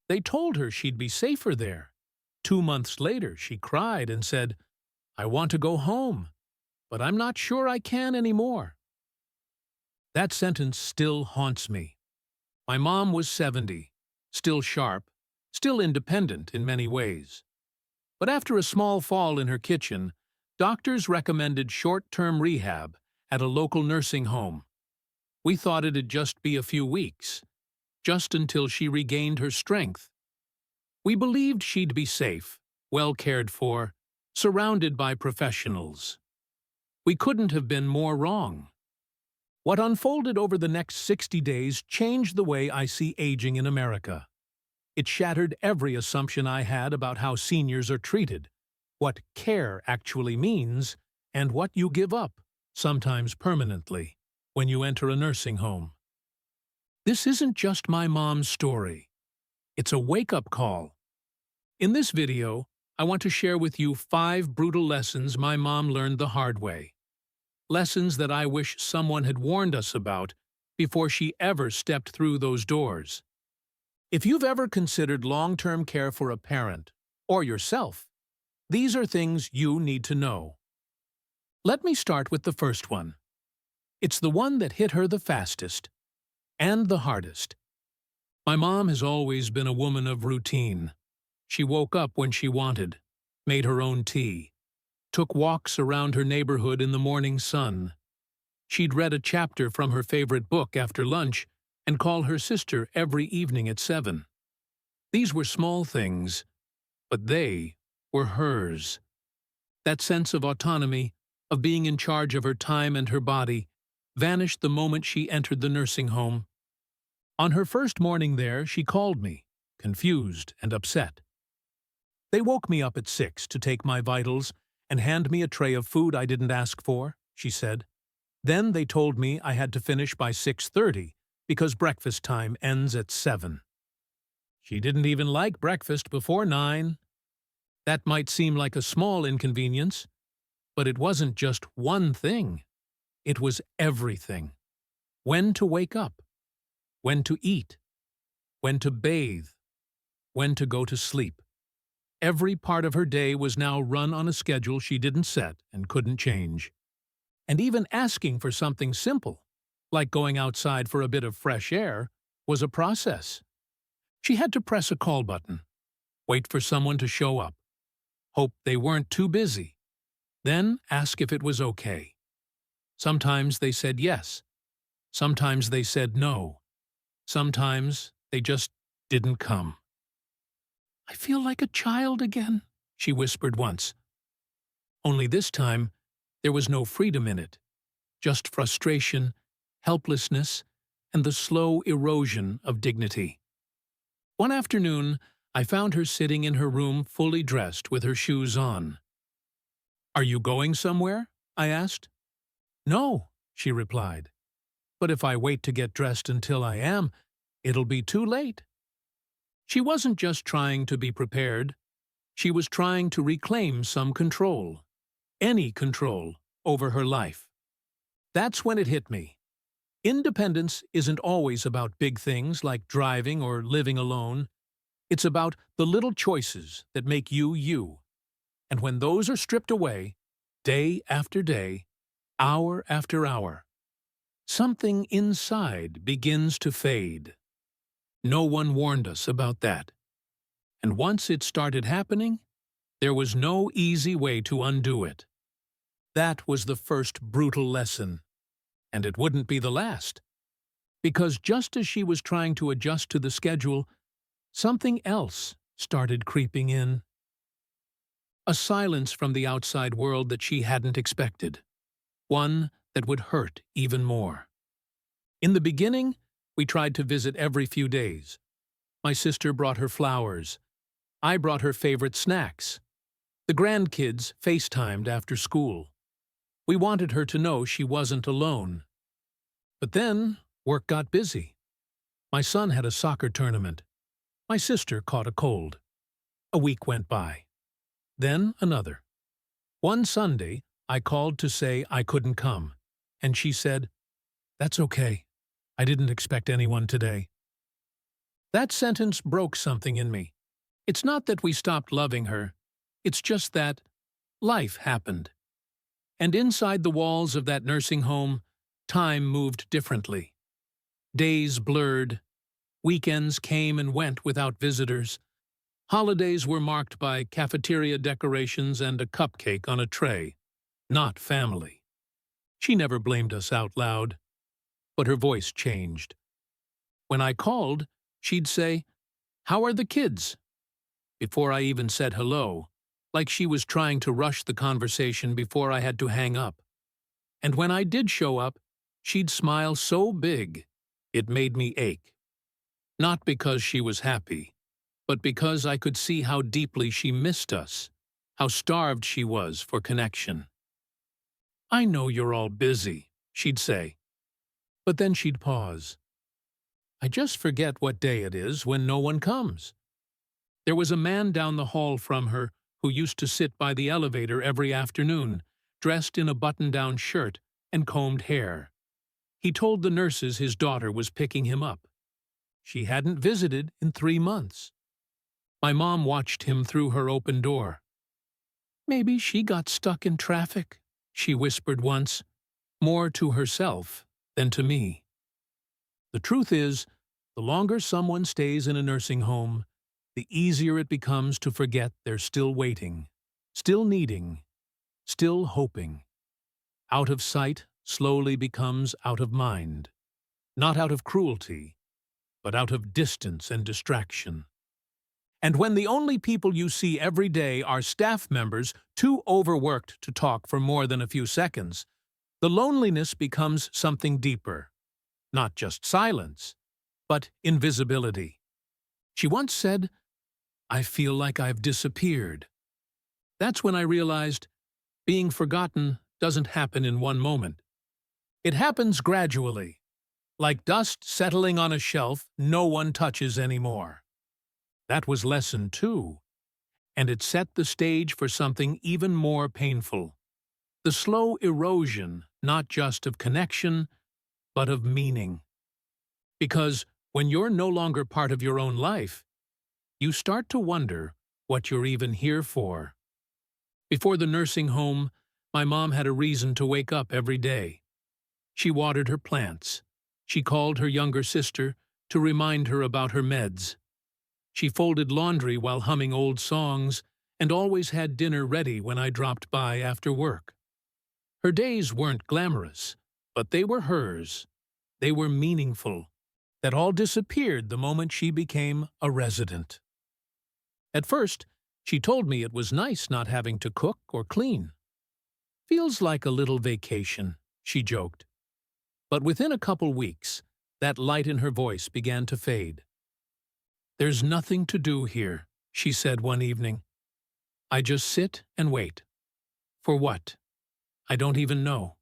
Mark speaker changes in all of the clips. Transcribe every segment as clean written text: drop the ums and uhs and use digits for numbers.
Speaker 1: They told her she'd be safer there. 2 months later, she cried and said, "I want to go home, but I'm not sure I can anymore." That sentence still haunts me. My mom was 70, still sharp, still independent in many ways. But after a small fall in her kitchen, doctors recommended short-term rehab at a local nursing home. We thought it'd just be a few weeks, just until she regained her strength. We believed she'd be safe, well cared for, surrounded by professionals. We couldn't have been more wrong. What unfolded over the next 60 days changed the way I see aging in America. It shattered every assumption I had about how seniors are treated, what care actually means, and what you give up, sometimes permanently, when you enter a nursing home. This isn't just my mom's story. It's a wake-up call. In this video, I want to share with you 5 brutal lessons my mom learned the hard way. Lessons that I wish someone had warned us about before she ever stepped through those doors. If you've ever considered long-term care for a parent, or yourself, these are things you need to know. Let me start with the first one. It's the one that hit her the fastest and the hardest. My mom has always been a woman of routine. She woke up when she wanted, made her own tea, took walks around her neighborhood in the morning sun. She'd read a chapter from her favorite book after lunch and call her sister every evening at 7. These were small things, but they were hers. That sense of autonomy, of being in charge of her time and her body, vanished the moment she entered the nursing home. On her first morning there, she called me, confused and upset. "They woke me up at 6 to take my vitals and hand me a tray of food I didn't ask for," she said. "Then they told me I had to finish by 6:30 because breakfast time ends at 7. She didn't even like breakfast before 9. That might seem like a small inconvenience, but it wasn't just one thing. It was everything. When to wake up, when to eat, when to bathe, when to go to sleep. Every part of her day was now run on a schedule she didn't set and couldn't change. And even asking for something simple, like going outside for a bit of fresh air, was a process. She had to press a call button, wait for someone to show up, hope they weren't too busy, then ask if it was okay. Sometimes they said yes, sometimes they said no, sometimes they just didn't come. "I feel like a child again," she whispered once. Only this time, there was no freedom in it, just frustration, helplessness, and the slow erosion of dignity. One afternoon, I found her sitting in her room fully dressed with her shoes on. "Are you going somewhere?" I asked. "No," she replied. "But if I wait to get dressed until I am, it'll be too late." She wasn't just trying to be prepared. She was trying to reclaim some control, any control, over her life. That's when it hit me. Independence isn't always about big things like driving or living alone. It's about the little choices that make you you. And when those are stripped away, day after day, hour after hour, something inside begins to fade. No one warned us about that. And once it started happening, there was no easy way to undo it. That was the first brutal lesson. And it wouldn't be the last. Because just as she was trying to adjust to the schedule, something else started creeping in. A silence from the outside world that she hadn't expected. One that would hurt even more. In the beginning, we tried to visit every few days. My sister brought her flowers. I brought her favorite snacks. The grandkids FaceTimed after school. We wanted her to know she wasn't alone. But then, work got busy. My son had a soccer tournament. My sister caught a cold. A week went by. Then another. One Sunday, I called to say I couldn't come, and she said, "That's okay. I didn't expect anyone today." That sentence broke something in me. It's not that we stopped loving her. It's just that life happened. And inside the walls of that nursing home, time moved differently. Days blurred. Weekends came and went without visitors. Holidays were marked by cafeteria decorations and a cupcake on a tray. Not family. She never blamed us out loud, but her voice changed. When I called, she'd say, "How are the kids?" Before I even said hello, like she was trying to rush the conversation before I had to hang up. And when I did show up, she'd smile so big, it made me ache. Not because she was happy, but because I could see how deeply she missed us, how starved she was for connection. "I know you're all busy," she'd say. But then she'd pause. "I just forget what day it is when no one comes." There was a man down the hall from her who used to sit by the elevator every afternoon, dressed in a button-down shirt and combed hair. He told the nurses his daughter was picking him up. She hadn't visited in 3 months. My mom watched him through her open door. "Maybe she got stuck in traffic," she whispered once, more to herself than to me. The truth is, the longer someone stays in a nursing home, the easier it becomes to forget they're still waiting, still needing, still hoping. Out of sight slowly becomes out of mind, not out of cruelty, but out of distance and distraction. And when the only people you see every day are staff members too overworked to talk for more than a few seconds, the loneliness becomes something deeper. Not just silence, but invisibility. She once said, "I feel like I've disappeared." That's when I realized being forgotten doesn't happen in one moment. It happens gradually, like dust settling on a shelf no one touches anymore. That was lesson 2, and it set the stage for something even more painful. The slow erosion, not just of connection, but of meaning. Because when you're no longer part of your own life, you start to wonder what you're even here for. Before the nursing home, my mom had a reason to wake up every day. She watered her plants. She called her younger sister to remind her about her meds. She folded laundry while humming old songs and always had dinner ready when I dropped by after work. Her days weren't glamorous, but they were hers. They were meaningful. That all disappeared the moment she became a resident. At first, she told me it was nice not having to cook or clean. "Feels like a little vacation," she joked. But within a couple weeks, that light in her voice began to fade. "There's nothing to do here," she said one evening. "I just sit and wait. For what? I don't even know."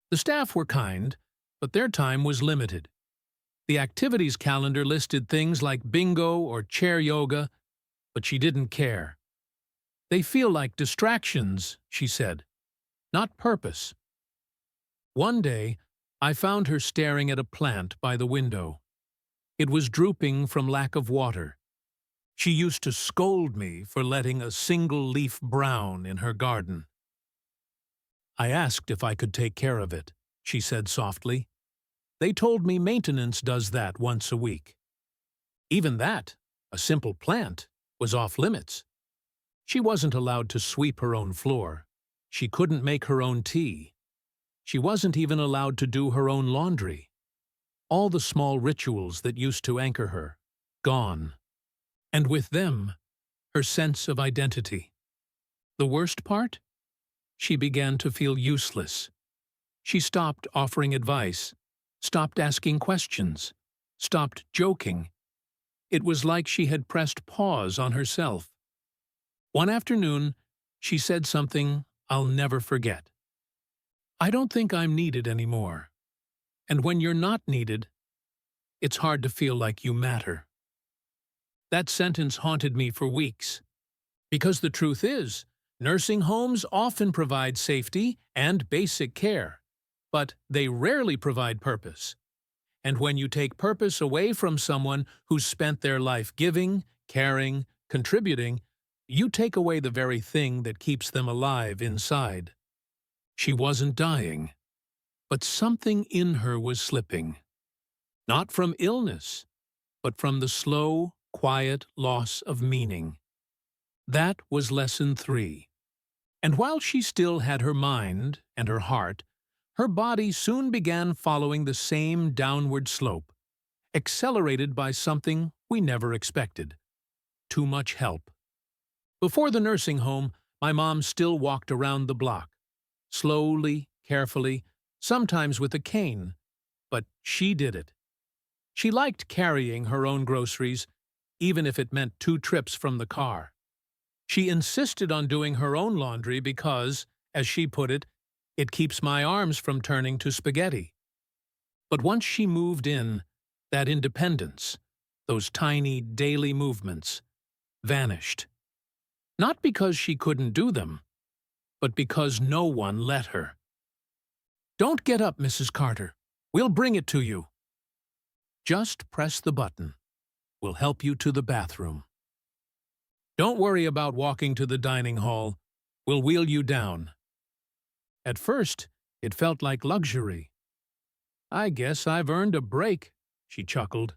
Speaker 1: The staff were kind, but their time was limited. The activities calendar listed things like bingo or chair yoga, but she didn't care. "They feel like distractions," she said, "not purpose." One day, I found her staring at a plant by the window. It was drooping from lack of water. She used to scold me for letting a single leaf brown in her garden. "I asked if I could take care of it," she said softly. "They told me maintenance does that once a week." Even that, a simple plant, was off limits. She wasn't allowed to sweep her own floor. She couldn't make her own tea. She wasn't even allowed to do her own laundry. All the small rituals that used to anchor her, gone. And with them, her sense of identity. The worst part? She began to feel useless. She stopped offering advice, stopped asking questions, stopped joking. It was like she had pressed pause on herself. One afternoon, she said something I'll never forget. "I don't think I'm needed anymore. And when you're not needed, it's hard to feel like you matter." That sentence haunted me for weeks. Because the truth is, nursing homes often provide safety and basic care, but they rarely provide purpose. And when you take purpose away from someone who's spent their life giving, caring, contributing, you take away the very thing that keeps them alive inside. She wasn't dying, but something in her was slipping. Not from illness, but from the slow, quiet loss of meaning. That was lesson 3. And while she still had her mind and her heart, her body soon began following the same downward slope, accelerated by something we never expected: too much help. Before the nursing home, my mom still walked around the block, slowly, carefully, sometimes with a cane, but she did it. She liked carrying her own groceries, even if it meant 2 trips from the car. She insisted on doing her own laundry because, as she put it, it keeps my arms from turning to spaghetti. But once she moved in, that independence, those tiny daily movements, vanished. Not because she couldn't do them, but because no one let her. "Don't get up, Mrs. Carter. We'll bring it to you." "Just press the button. We'll help you to the bathroom." "Don't worry about walking to the dining hall. We'll wheel you down." At first, it felt like luxury. "I guess I've earned a break," she chuckled.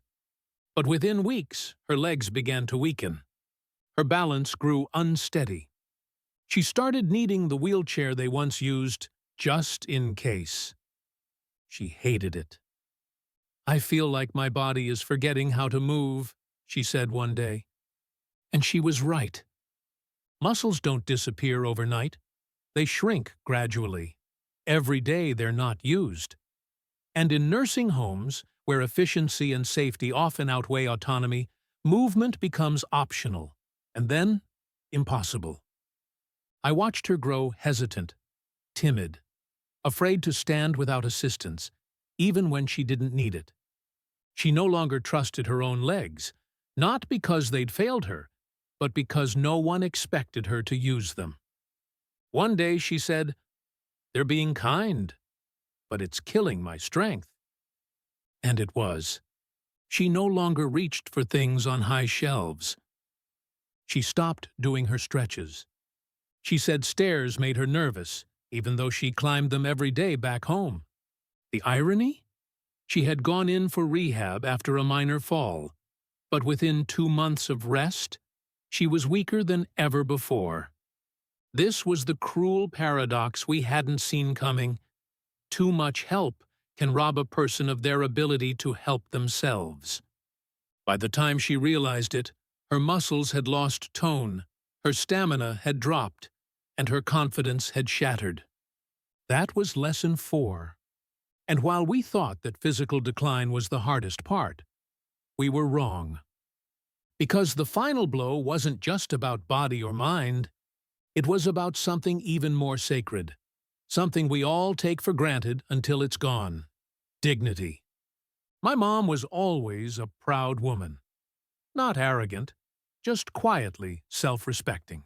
Speaker 1: But within weeks, her legs began to weaken. Her balance grew unsteady. She started needing the wheelchair they once used just in case. She hated it. "I feel like my body is forgetting how to move," she said one day. And she was right. Muscles don't disappear overnight. They shrink gradually. Every day they're not used. And in nursing homes, where efficiency and safety often outweigh autonomy, movement becomes optional, and then impossible. I watched her grow hesitant, timid, afraid to stand without assistance, even when she didn't need it. She no longer trusted her own legs, not because they'd failed her, but because no one expected her to use them. One day she said, "They're being kind, but it's killing my strength." And it was. She no longer reached for things on high shelves. She stopped doing her stretches. She said stairs made her nervous, even though she climbed them every day back home. The irony? She had gone in for rehab after a minor fall, but within 2 months of rest, she was weaker than ever before. This was the cruel paradox we hadn't seen coming. Too much help can rob a person of their ability to help themselves. By the time she realized it, her muscles had lost tone, her stamina had dropped, and her confidence had shattered. That was lesson 4. And while we thought that physical decline was the hardest part, we were wrong. Because the final blow wasn't just about body or mind, it was about something even more sacred, something we all take for granted until it's gone: dignity. My mom was always a proud woman. Not arrogant, just quietly self-respecting.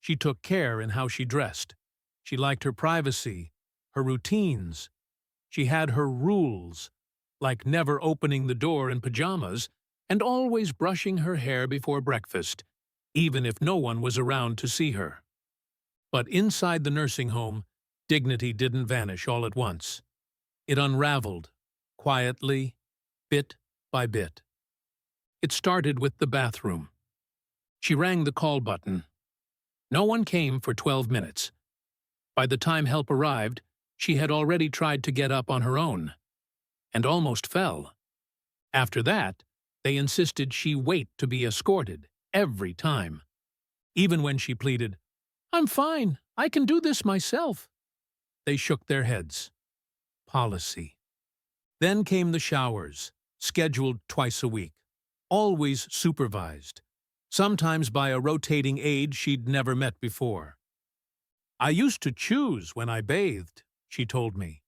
Speaker 1: She took care in how she dressed. She liked her privacy, her routines. She had her rules, like never opening the door in pajamas and always brushing her hair before breakfast, even if no one was around to see her. But inside the nursing home, dignity didn't vanish all at once. It unraveled, quietly, bit by bit. It started with the bathroom. She rang the call button. No one came for 12 minutes. By the time help arrived, she had already tried to get up on her own, and almost fell. After that, they insisted she wait to be escorted, every time. Even when she pleaded, "I'm fine, I can do this myself," they shook their heads. Policy. Then came the showers, scheduled twice a week, always supervised, sometimes by a rotating aide she'd never met before. "I used to choose when I bathed," she told me.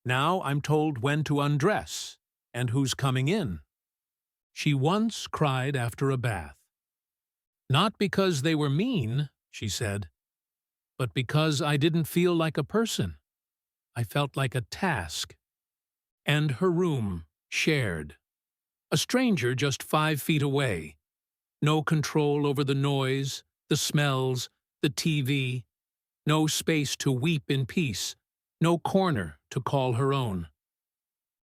Speaker 1: "Now I'm told when to undress and who's coming in." She once cried after a bath. "Not because they were mean," she said, "but because I didn't feel like a person. I felt like a task." And her room, shared. A stranger just 5 feet away. No control over the noise, the smells, the TV. No space to weep in peace. No corner to call her own.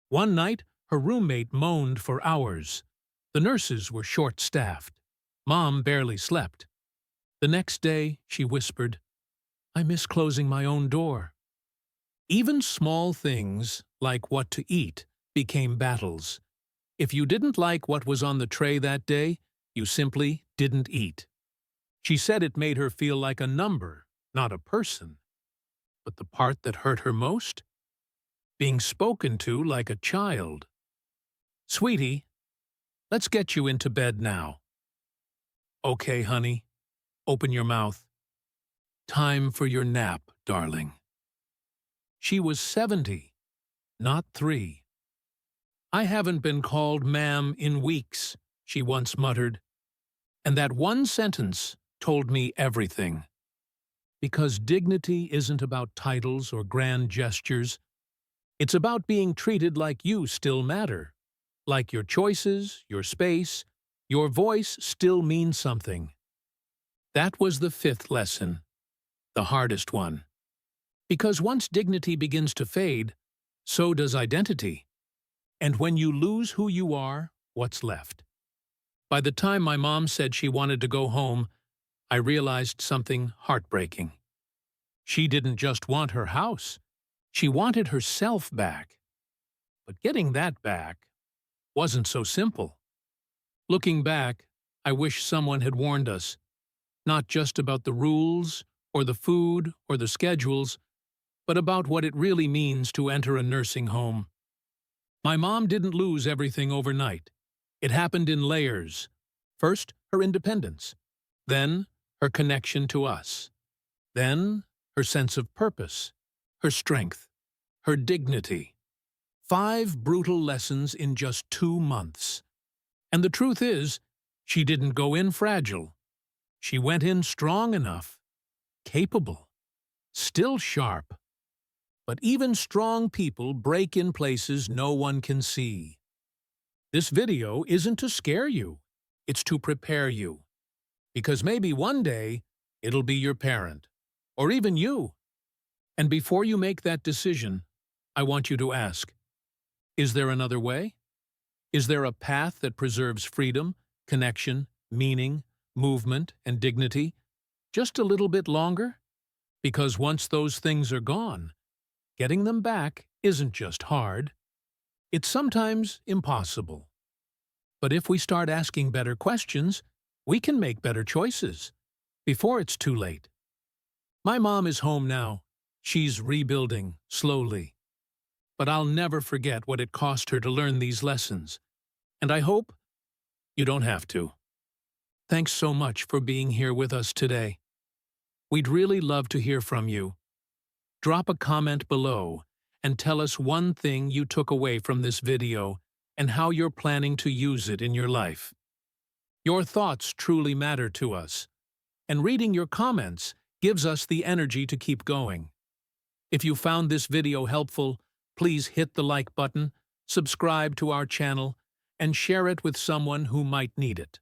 Speaker 1: One night, her roommate moaned for hours. The nurses were short-staffed. Mom barely slept. The next day, she whispered, "I miss closing my own door." Even small things, like what to eat, became battles. If you didn't like what was on the tray that day, you simply didn't eat. She said it made her feel like a number, not a person. But the part that hurt her most? Being spoken to like a child. "Sweetie, let's get you into bed now." "Okay, honey. Open your mouth. Time for your nap, darling." She was 70, not 3. "I haven't been called ma'am in weeks," she once muttered. And that one sentence told me everything. Because dignity isn't about titles or grand gestures. It's about being treated like you still matter. Like your choices, your space, your voice still means something. That was the 5th lesson, the hardest one. Because once dignity begins to fade, so does identity. And when you lose who you are, what's left? By the time my mom said she wanted to go home, I realized something heartbreaking. She didn't just want her house. She wanted herself back. But getting that back wasn't so simple. Looking back, I wish someone had warned us, not just about the rules, or the food, or the schedules, but about what it really means to enter a nursing home. My mom didn't lose everything overnight. It happened in layers. First, her independence. Then, her connection to us. Then, her sense of purpose, her strength, her dignity. 5 brutal lessons in just 2 months. And the truth is, she didn't go in fragile. She went in strong enough, capable, still sharp. But even strong people break in places no one can see. This video isn't to scare you, it's to prepare you. Because maybe one day, it'll be your parent, or even you. And before you make that decision, I want you to ask, is there another way? Is there a path that preserves freedom, connection, meaning, movement, and dignity, just a little bit longer? Because once those things are gone, getting them back isn't just hard. It's sometimes impossible. But if we start asking better questions, we can make better choices before it's too late. My mom is home now. She's rebuilding, slowly. But I'll never forget what it cost her to learn these lessons. And I hope you don't have to. Thanks so much for being here with us today. We'd really love to hear from you. Drop a comment below and tell us one thing you took away from this video and how you're planning to use it in your life. Your thoughts truly matter to us, and reading your comments gives us the energy to keep going. If you found this video helpful, please hit the like button, subscribe to our channel, and share it with someone who might need it.